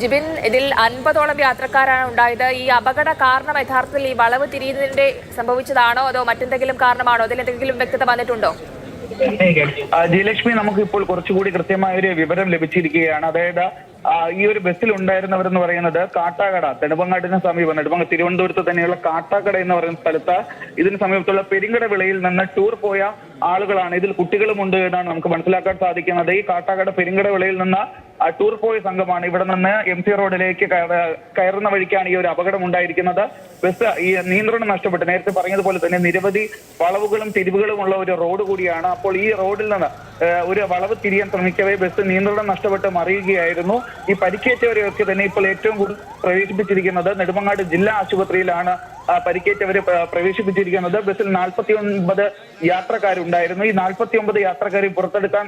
ജിബിൻ, ഇതിൽ 50ഓളം യാത്രക്കാരാണ് ഉണ്ടായത്. ഈ അപകട കാരണം യഥാർത്ഥത്തിൽ ഈ വളവ് തിരിയുന്നതിന്റെ സംഭവിച്ചതാണോ അതോ മറ്റെന്തെങ്കിലും കാരണമാണോ? അതിലെന്തെങ്കിലും വ്യക്തത വന്നിട്ടുണ്ടോ? ജയലക്ഷ്മി, നമുക്ക് ഇപ്പോൾ കുറച്ചുകൂടി കൃത്യമായ ഒരു വിവരം ലഭിച്ചിരിക്കുകയാണ്. അതായത് ഈ ഒരു ബസ്സിൽ ഉണ്ടായിരുന്നവരെന്ന് പറയുന്നത് കാട്ടാക്കട, നെടുമങ്ങാടിന് സമീപം, തിരുവനന്തപുരത്ത് തന്നെയുള്ള കാട്ടാക്കട എന്ന് പറയുന്ന സ്ഥലത്ത് ഇതിന് സമീപത്തുള്ള പെരിങ്ങട വിളയിൽ നിന്ന് ടൂർ പോയ ആളുകളാണ്. ഇതിൽ കുട്ടികളുമുണ്ട് എന്നാണ് നമുക്ക് മനസ്സിലാക്കാൻ സാധിക്കുന്നത്. ഈ കാട്ടാക്കട പെരിങ്ങട വിളയിൽ നിന്ന് ടൂർ പോയ സംഘമാണ് ഇവിടെ നിന്ന് MC റോഡിലേക്ക് കയറുന്ന വഴിക്കാണ് ഈ ഒരു അപകടം ഉണ്ടായിരിക്കുന്നത്. ബസ് ഈ നിയന്ത്രണം നഷ്ടപ്പെട്ട്, നേരത്തെ പറഞ്ഞതുപോലെ തന്നെ നിരവധി വളവുകളും തിരിവുകളും ഉള്ള ഒരു റോഡ് കൂടിയാണ്. അപ്പോൾ ഈ റോഡിൽ നിന്ന് ഒരു വളവ് തിരിയാൻ ശ്രമിക്കവേ ബസ് നിയന്ത്രണം നഷ്ടപ്പെട്ട് മറിയുകയായിരുന്നു. ഈ പരിക്കേറ്റവരെയൊക്കെ തന്നെ ഇപ്പോൾ ഏറ്റവും കൂടുതൽ പ്രവേശിപ്പിച്ചിരിക്കുന്നത് നെടുമങ്ങാട് ജില്ലാ ആശുപത്രിയിലാണ് പരിക്കേറ്റവരെ പ്രവേശിപ്പിച്ചിരിക്കുന്നത്. ബസ്സിൽ 49 യാത്രക്കാരുണ്ടായിരുന്നു. ഈ 49 യാത്രക്കാരെ പുറത്തെടുക്കാൻ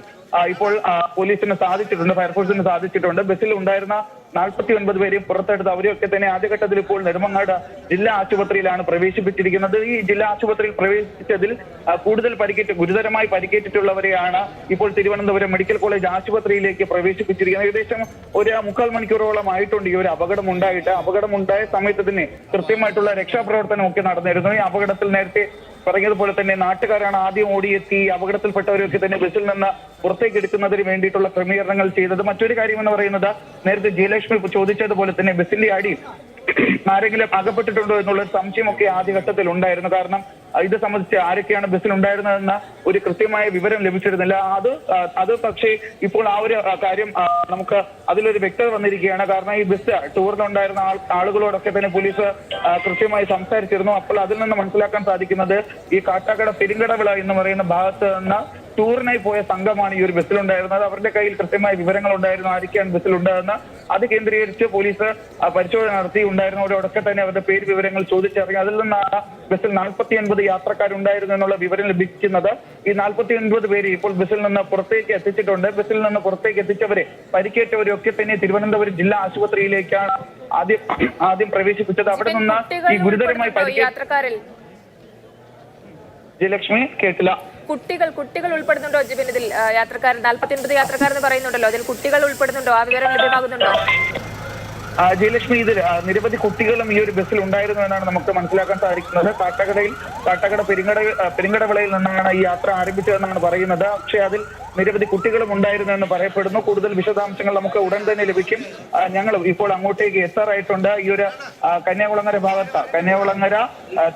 ഇപ്പോൾ പോലീസിന് സാധിച്ചിട്ടുണ്ട്, ഫയർഫോഴ്സിന് സാധിച്ചിട്ടുണ്ട്. ബസ്സിൽ ഉണ്ടായിരുന്ന 49 പേരെയും പുറത്തെടുത്ത് അവരെയൊക്കെ തന്നെ ആദ്യഘട്ടത്തിൽ ഇപ്പോൾ നെടുമങ്ങാട് ജില്ലാ ആശുപത്രിയിലാണ് പ്രവേശിപ്പിച്ചിരിക്കുന്നത്. ഈ ജില്ലാ ആശുപത്രിയിൽ പ്രവേശിപ്പിച്ചതിൽ കൂടുതൽ ഗുരുതരമായി പരിക്കേറ്റിട്ടുള്ളവരെയാണ് ഇപ്പോൾ തിരുവനന്തപുരം മെഡിക്കൽ കോളേജ് ആശുപത്രിയിലേക്ക് പ്രവേശിപ്പിച്ചിരിക്കുന്നത്. ഏകദേശം ഒരു 3/4 മണിക്കൂറോളം ആയിട്ടുണ്ട് ഈ ഒരു അപകടം ഉണ്ടായിട്ട്. അപകടമുണ്ടായ സമയത്ത് തന്നെ കൃത്യമായിട്ടുള്ള രക്ഷാപ്രവർത്തനം ഒക്കെ നടന്നിരുന്നു. ഈ അപകടത്തിൽ നേരത്തെ പറഞ്ഞതുപോലെ തന്നെ നാട്ടുകാരാണ് ആദ്യം ഓടിയെത്തി അപകടത്തിൽപ്പെട്ടവരൊക്കെ തന്നെ ബസ്സിൽ നിന്ന് പുറത്തേക്ക് എടുക്കുന്നതിന് വേണ്ടിയിട്ടുള്ള ക്രമീകരണങ്ങൾ ചെയ്തത്. മറ്റൊരു കാര്യം എന്ന് പറയുന്നത്, നേരത്തെ ജയലക്ഷ്മി ചോദിച്ചതുപോലെ തന്നെ ബസ്സിന്റെ അടിയിൽ ആരെങ്കിലും അകപ്പെട്ടിട്ടുണ്ടോ എന്നുള്ള സംശയമൊക്കെ ആദ്യഘട്ടത്തിൽ ഉണ്ടായിരുന്നു. കാരണം ഇത് സംബന്ധിച്ച് ആരൊക്കെയാണ് ബസ്സിൽ ഉണ്ടായിരുന്നതെന്ന ഒരു കൃത്യമായ വിവരം ലഭിച്ചിരുന്നില്ല. അത് പക്ഷേ ഇപ്പോൾ ആ ഒരു കാര്യം നമുക്ക് അതിലൊരു വ്യക്തത വന്നിരിക്കുകയാണ്. കാരണം ഈ ബസ് ടൂറിലുണ്ടായിരുന്ന ആളുകളോടൊക്കെ തന്നെ പോലീസ് കൃത്യമായി സംസാരിച്ചിരുന്നു. അപ്പോൾ അതിൽ നിന്ന് മനസ്സിലാക്കാൻ സാധിക്കുന്നത് ഈ കാട്ടാക്കട പെരിങ്കടവിള എന്ന് പറയുന്ന ഭാഗത്ത് നിന്ന് ടൂറിനായി പോയ സംഘമാണ് ഈ ഒരു ബസ്സിലുണ്ടായിരുന്നത്. അവരുടെ കയ്യിൽ കൃത്യമായ വിവരങ്ങൾ ഉണ്ടായിരുന്നു ആരൊക്കെയാണ് ബസ്സിലുണ്ടായിരുന്ന. അത് കേന്ദ്രീകരിച്ച് പോലീസ് പരിശോധന നടത്തി. ഉണ്ടായിരുന്നവരോടൊക്കെ തന്നെ അവരുടെ പേര് വിവരങ്ങൾ ചോദിച്ചറിഞ്ഞു. അതിൽ നിന്നാണ് ബസ്സിൽ 49 യാത്രക്കാരുണ്ടായിരുന്നു എന്നുള്ള വിവരം ലഭിക്കുന്നത്. ഈ 49 പേര് ഇപ്പോൾ ബസ്സിൽ നിന്ന് പുറത്തേക്ക് എത്തിച്ചിട്ടുണ്ട്. ബസ്സിൽ നിന്ന് പുറത്തേക്ക് എത്തിച്ചവരെ, പരിക്കേറ്റവരൊക്കെ തന്നെ തിരുവനന്തപുരം ജില്ലാ ആശുപത്രിയിലേക്കാണ് ആദ്യം പ്രവേശിപ്പിച്ചത്. അവിടെ നിന്ന് ഈ ഗുരുതരമായി പരിക്കേറ്റ ജയലക്ഷ്മി കേട്ടില്ല. കുട്ടികൾ ഉൾപ്പെടുന്നുണ്ടോ ജിബിൻ? ഇതിൽ യാത്രക്കാർ 49 യാത്രക്കാരെന്ന് പറയുന്നുണ്ടല്ലോ, അതിൽ കുട്ടികൾ ഉൾപ്പെടുന്നുണ്ടോ? ആ വിവരം ലഭ്യമാകുന്നുണ്ടോ? ജയലക്ഷ്മി, ഇതിൽ നിരവധി കുട്ടികളും ഈ ഒരു ബസ്സിൽ ഉണ്ടായിരുന്നു എന്നാണ് നമുക്ക് മനസ്സിലാക്കാൻ സാധിക്കുന്നത്. കാട്ടാക്കട പെരിങ്ങടവിളയിൽ നിന്നാണ് ഈ യാത്ര ആരംഭിച്ചതെന്നാണ് പറയുന്നത്. പക്ഷേ അതിൽ നിരവധി കുട്ടികളും ഉണ്ടായിരുന്നു എന്ന് പറയപ്പെടുന്നു. കൂടുതൽ വിശദാംശങ്ങൾ നമുക്ക് ഉടൻ തന്നെ ലഭിക്കും. ഞങ്ങൾ ഇപ്പോൾ അങ്ങോട്ടേക്ക് എത്താറായിട്ടുണ്ട്. ഈ ഒരു കന്യാകുളങ്ങര ഭാഗത്ത്, കന്യാകുളങ്ങര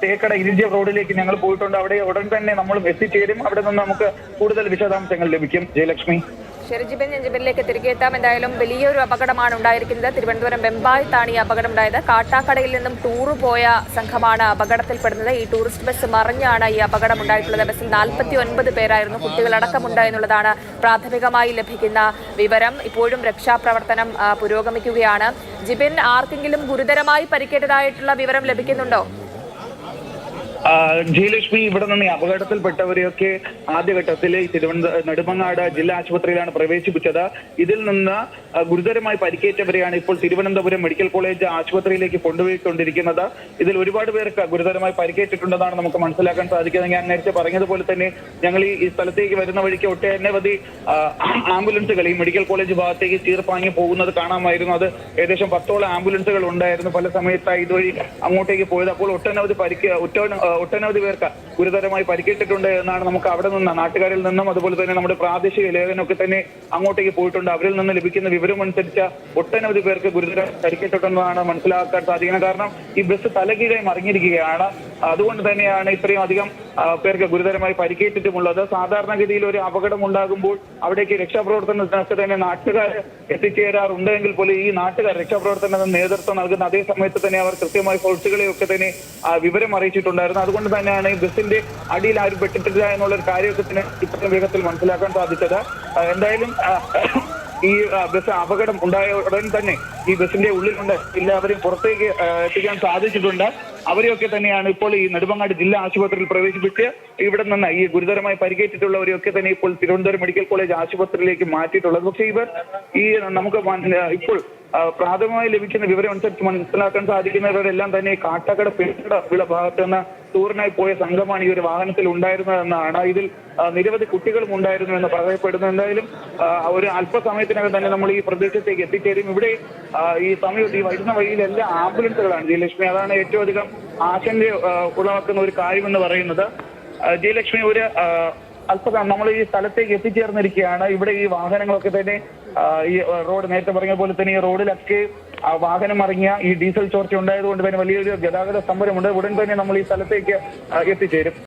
തേക്കട ഇരിഞ്ച റോഡിലേക്ക് ഞങ്ങൾ പോയിട്ടുണ്ട്. അവിടെ ഉടൻ തന്നെ നമ്മളും എത്തിച്ചേരും. അവിടെ നിന്ന് നമുക്ക് കൂടുതൽ വിശദാംശങ്ങൾ ലഭിക്കും. ജയലക്ഷ്മി. ശരി ജിബിൻ, ഞാൻ ജിബിനിലേക്ക് തിരികെ എത്താം. എന്തായാലും വലിയൊരു അപകടമാണ് ഉണ്ടായിരിക്കുന്നത്. തിരുവനന്തപുരം വെമ്പായത്താണ് ഈ അപകടം ഉണ്ടായത്. കാട്ടാക്കടയിൽ നിന്നും ടൂർ പോയ സംഘമാണ് അപകടത്തിൽപ്പെടുന്നത്. ഈ ടൂറിസ്റ്റ് ബസ് മറിഞ്ഞാണ് ഈ അപകടം ഉണ്ടായിട്ടുള്ളത്. ബസ്സിൽ 49 പേരായിരുന്നു, കുട്ടികളടക്കമുണ്ട് എന്നുള്ളതാണ് പ്രാഥമികമായി ലഭിക്കുന്ന വിവരം. ഇപ്പോഴും രക്ഷാപ്രവർത്തനം പുരോഗമിക്കുകയാണ്. ജിബിൻ, ആർക്കെങ്കിലും ഗുരുതരമായി പരിക്കേറ്റതായിട്ടുള്ള വിവരം ലഭിക്കുന്നുണ്ടോ? ജയലക്ഷ്മി, ഇവിടെ നിന്ന് ഈ അപകടത്തിൽപ്പെട്ടവരെയൊക്കെ ആദ്യഘട്ടത്തിൽ നെടുമങ്ങാട് ജില്ലാ ആശുപത്രിയിലാണ് പ്രവേശിപ്പിച്ചത്. ഇതിൽ നിന്ന് ഗുരുതരമായി പരിക്കേറ്റവരെയാണ് ഇപ്പോൾ തിരുവനന്തപുരം മെഡിക്കൽ കോളേജ് ആശുപത്രിയിലേക്ക് കൊണ്ടുപോയിക്കൊണ്ടിരിക്കുന്നത്. ഇതിൽ ഒരുപാട് പേർക്ക് ഗുരുതരമായി പരിക്കേറ്റിട്ടുണ്ടെന്നാണ് നമുക്ക് മനസ്സിലാക്കാൻ സാധിക്കുന്നത്. ഞാൻ നേരത്തെ പറഞ്ഞതുപോലെ തന്നെ ഞങ്ങൾ ഈ സ്ഥലത്തേക്ക് വരുന്ന വഴിക്ക് ഒട്ടനവധി ആംബുലൻസുകൾ ഈ മെഡിക്കൽ കോളേജ് ഭാഗത്തേക്ക് ചീർപ്പാങ്ങി പോകുന്നത് കാണാമായിരുന്നു. അത് ഏകദേശം 10ഓളം ആംബുലൻസുകൾ ഉണ്ടായിരുന്നു പല സമയത്തായി ഇതുവഴി അങ്ങോട്ടേക്ക് പോയത്. അപ്പോൾ ഒട്ടനവധി പേർക്ക് ഗുരുതരമായി പരിക്കേറ്റിട്ടുണ്ട് എന്നാണ് നമുക്ക് അവിടെ നിന്ന്, നാട്ടുകാരിൽ നിന്നും അതുപോലെ തന്നെ നമ്മുടെ പ്രാദേശിക ലേഖനമൊക്കെ തന്നെ അങ്ങോട്ടേക്ക് പോയിട്ടുണ്ട്. അവരിൽ നിന്ന് ലഭിക്കുന്ന വിവരം അനുസരിച്ച് ഒട്ടനവധി പേർക്ക് ഗുരുതര പരിക്കേറ്റിട്ടുണ്ടെന്നാണ് മനസ്സിലാക്കാൻ സാധിക്കുന്നത്. കാരണം ഈ ബസ് തലകീഴായി മറിഞ്ഞിരിക്കുകയാണ്. അതുകൊണ്ട് തന്നെയാണ് ഇത്രയും അധികം പേർക്ക് ഗുരുതരമായി പരിക്കേറ്റിട്ടുമുള്ളത്. സാധാരണഗതിയിൽ ഒരു അപകടം ഉണ്ടാകുമ്പോൾ അവിടേക്ക് രക്ഷാപ്രവർത്തനത്തിനൊക്കെ തന്നെ നാട്ടുകാർ എത്തിച്ചേരാറുണ്ടെങ്കിൽ പോലും ഈ നാട്ടുകാർ രക്ഷാപ്രവർത്തനത്തിന് നേതൃത്വം നൽകുന്ന അതേ സമയത്ത് തന്നെ അവർ കൃത്യമായി ഫോഴ്സുകളെയൊക്കെ തന്നെ വിവരം അറിയിച്ചിട്ടുണ്ടായിരുന്നു. അതുകൊണ്ട് തന്നെയാണ് ഈ ബസിന്റെ അടിയിൽ ആരും പെട്ടിട്ടില്ല എന്നുള്ളൊരു കാര്യമൊക്കെ തന്നെ ഇത്രയും വേഗത്തിൽ മനസ്സിലാക്കാൻ സാധിച്ചത്. എന്തായാലും ഈ ബസ് അപകടം ഉണ്ടായ ഉടൻ തന്നെ ഈ ബസിന്റെ ഉള്ളിലുണ്ട് എല്ലാവരെയും പുറത്തേക്ക് എത്തിക്കാൻ സാധിച്ചിട്ടുണ്ട്. അവരെയൊക്കെ തന്നെയാണ് ഇപ്പോൾ ഈ നെടുമങ്ങാട് ജില്ലാ ആശുപത്രിയിൽ പ്രവേശിപ്പിച്ച് ഇവിടെ നിന്ന് ഈ ഗുരുതരമായി പരിക്കേറ്റിട്ടുള്ളവരെയൊക്കെ തന്നെ ഇപ്പോൾ തിരുവനന്തപുരം മെഡിക്കൽ കോളേജ് ആശുപത്രിയിലേക്ക് മാറ്റിയിട്ടുള്ളത്. പക്ഷേ ഇവർ ഈ നമുക്ക് ഇപ്പോൾ പ്രാഥമികമായി ലഭിക്കുന്ന വിവരം അനുസരിച്ച് മനസ്സിലാക്കാൻ സാധിക്കുന്നവരെല്ലാം തന്നെ കാട്ടാക്കട പെരുക്കട വിള ഭാഗത്ത് നിന്ന് ടൂറിനായി പോയ സംഘമാണ് ഈ ഒരു വാഹനത്തിൽ ഉണ്ടായിരുന്നതെന്നാണ്. ഇതിൽ നിരവധി കുട്ടികളും ഉണ്ടായിരുന്നു എന്ന് പറയപ്പെടുന്നു. എന്തായാലും ഒരു അല്പസമയത്തിനകം തന്നെ നമ്മൾ ഈ പ്രദേശത്തേക്ക് എത്തിച്ചേരും. ഇവിടെ ഈ സമയത്ത് ഈ വരുന്ന വഴിയിലെല്ലാം ആംബുലൻസുകളാണ് ജയലക്ഷ്മി. അതാണ് ഏറ്റവും അധികം ആശങ്ക ഉളവാക്കുന്ന ഒരു കാര്യമെന്ന് പറയുന്നത്. ജയലക്ഷ്മി, ഒരു അല്പം നമ്മൾ ഈ സ്ഥലത്തേക്ക് എത്തിച്ചേർന്നിരിക്കുകയാണ്. ഇവിടെ ഈ വാഹനങ്ങളൊക്കെ തന്നെ ഈ റോഡ് നേരത്തെ പറഞ്ഞ പോലെ തന്നെ ഈ റോഡിലൊക്കെ വാഹനം ഇറങ്ങിയ ഈ ഡീസൽ ചോർച്ച ഉണ്ടായതുകൊണ്ട് തന്നെ വലിയൊരു ഗതാഗത സമരമുണ്ട്. ഉടൻ തന്നെ നമ്മൾ ഈ സ്ഥലത്തേക്ക് എത്തിച്ചേരും.